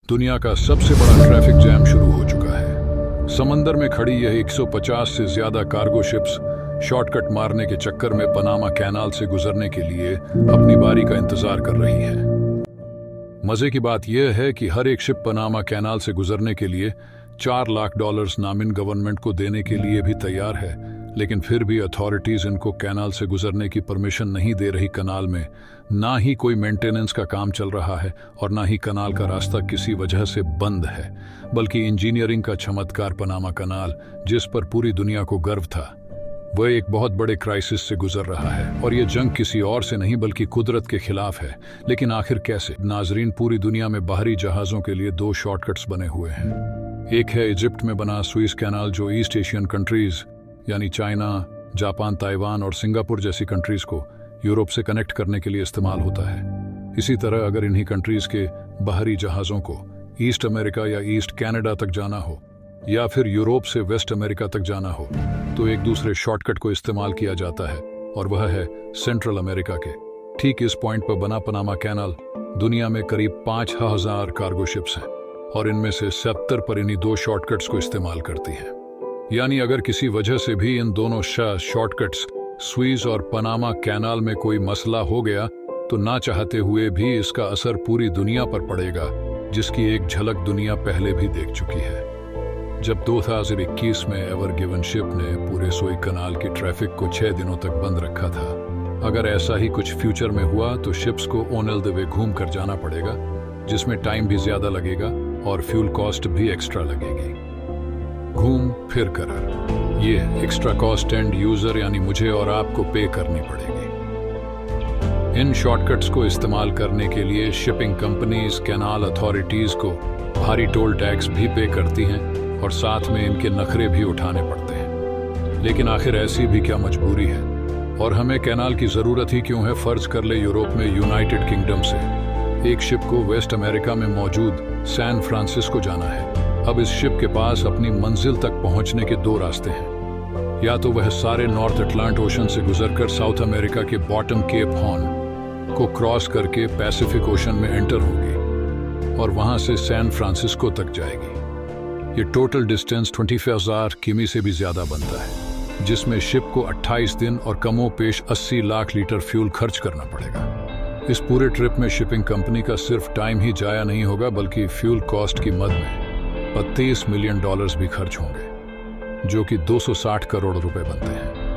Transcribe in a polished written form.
दुनिया का सबसे बड़ा ट्रैफिक जैम शुरू हो चुका है। समंदर में खड़ी यह 150 से ज्यादा कार्गो शिप्स शॉर्टकट मारने के चक्कर में पनामा कैनाल से गुजरने के लिए अपनी बारी का इंतजार कर रही है। मजे की बात यह है कि हर एक शिप पनामा कैनाल से गुजरने के लिए $4 लाख नामिन गवर्नमेंट को देने के लिए भी तैयार है, लेकिन फिर भी अथॉरिटीज इनको कैनाल से गुजरने की परमिशन नहीं दे रही। कनाल में ना ही कोई मेंटेनेंस का काम चल रहा है और ना ही कनाल का रास्ता किसी वजह से बंद है, बल्कि इंजीनियरिंग का चमत्कार पनामा कनाल, जिस पर पूरी दुनिया को गर्व था, वह एक बहुत बड़े क्राइसिस से गुजर रहा है। और यह जंग किसी और से नहीं बल्कि कुदरत के खिलाफ है। लेकिन आखिर कैसे? नाजरीन, पूरी दुनिया में बाहरी जहाजों के लिए 2 शॉर्टकट्स बने हुए हैं। एक है इजिप्ट में बना सुइस कैनाल, जो ईस्ट एशियन कंट्रीज यानी चाइना, जापान, ताइवान और सिंगापुर जैसी कंट्रीज को यूरोप से कनेक्ट करने के लिए इस्तेमाल होता है। इसी तरह अगर इन्हीं कंट्रीज के बाहरी जहाज़ों को ईस्ट अमेरिका या ईस्ट कनाडा तक जाना हो या फिर यूरोप से वेस्ट अमेरिका तक जाना हो, तो एक दूसरे शॉर्टकट को इस्तेमाल किया जाता है, और वह है सेंट्रल अमेरिका के। ठीक इस पॉइंट पर बना पनामा कैनाल दुनिया में करीब 5000 कार्गो शिप्स हैं, और इनमें से 70 पर इन्हीं 2 शॉर्टकट्स को इस्तेमाल करती हैं। यानी अगर किसी वजह से भी इन दोनों शॉर्टकट्स सुइस और पनामा कैनाल में कोई मसला हो गया, तो ना चाहते हुए भी इसका असर पूरी दुनिया पर पड़ेगा, जिसकी एक झलक दुनिया पहले भी देख चुकी है। जब 2021 में एवर गिवन शिप ने पूरे सुई कनाल की ट्रैफिक को 6 दिनों तक बंद रखा था। अगर ऐसा ही कुछ फ्यूचर में हुआ तो शिप्स को ओनल द वे घूम कर जाना पड़ेगा, जिसमें टाइम भी ज्यादा लगेगा और फ्यूल कॉस्ट भी एक्स्ट्रा लगेगी। घूम फिर कर ये एक्स्ट्रा कॉस्ट एंड यूजर यानी मुझे और आपको पे करनी पड़ेगी। इन शॉर्टकट्स को इस्तेमाल करने के लिए शिपिंग कंपनीज कैनाल अथॉरिटीज को भारी टोल टैक्स भी पे करती हैं, और साथ में इनके नखरे भी उठाने पड़ते हैं। लेकिन आखिर ऐसी भी क्या मजबूरी है, और हमें कैनाल की जरूरत ही क्यों है? फर्ज कर ले यूरोप में यूनाइटेड किंगडम से एक शिप को वेस्ट अमेरिका में मौजूद सैन फ्रांसिस्को जाना है। अब इस शिप के पास अपनी मंजिल तक पहुंचने के 2 रास्ते हैं। या तो वह सारे नॉर्थ अटलांटिक ओशन से गुजरकर साउथ अमेरिका के बॉटम केप हॉर्न को क्रॉस करके पैसिफिक ओशन में एंटर होगी और वहां से सैन फ्रांसिस्को तक जाएगी। ये टोटल डिस्टेंस 25,000 किमी से भी ज्यादा बनता है, जिसमें शिप को 28 दिन और कमोपेश 80 लाख लीटर फ्यूल खर्च करना पड़ेगा। इस पूरे ट्रिप में शिपिंग कंपनी का सिर्फ टाइम ही जाया नहीं होगा, बल्कि फ्यूल कॉस्ट की मद में $32 मिलियन भी खर्च होंगे, जो कि 260 करोड़ रुपए बनते हैं।